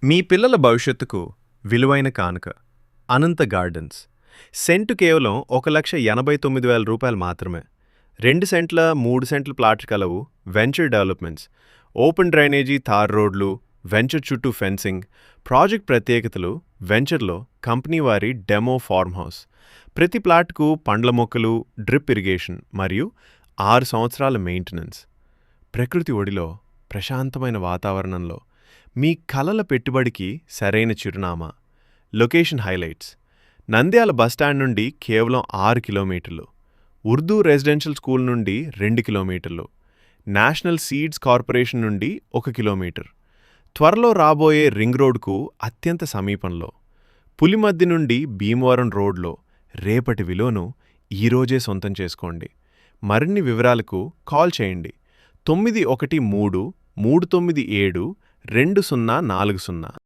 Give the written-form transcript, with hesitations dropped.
మీ పిల్లల భవిష్యత్తుకు విలువైన కానుక అనంత గార్డెన్స్. సెంటు కేవలం 1,89,000 మాత్రమే. 2 సెంట్ల 3 సెంట్ల ప్లాట్ కలవు వెంచర్ డెవలప్మెంట్స్. ఓపెన్ డ్రైనేజీ తార్ రోడ్లు, వెంచర్ చుట్టూ ఫెన్సింగ్. ప్రాజెక్ట్ ప్రత్యేకతలు వెంచర్లో కంపెనీ వారి డెమో ఫార్మ్ హౌస్. ప్రతి ప్లాట్కు పండ్ల మొక్కలు, డ్రిప్ ఇరిగేషన్ మరియు 6 సంవత్సరాల మెయింటెనెన్స్. ప్రకృతి ఒడిలో ప్రశాంతమైన వాతావరణంలో మీ కలల పెట్టుబడికి సరైన చిరునామా. లొకేషన్ హైలైట్స్: నంద్యాల బస్టాండ్ నుండి కేవలం 6 కిలోమీటర్లు, ఉర్దూ రెసిడెన్షియల్ స్కూల్ నుండి 2 కిలోమీటర్లు, నేషనల్ సీడ్స్ కార్పొరేషన్ నుండి 1 కిలోమీటర్, త్వరలో రాబోయే రింగ్ రోడ్కు అత్యంత సమీపంలో, పులిమద్ది నుండి భీమవరం రోడ్లో. రేపటి విలువను ఈరోజే సొంతం చేసుకోండి. మరిన్ని వివరాలకు కాల్ చేయండి 9133972040.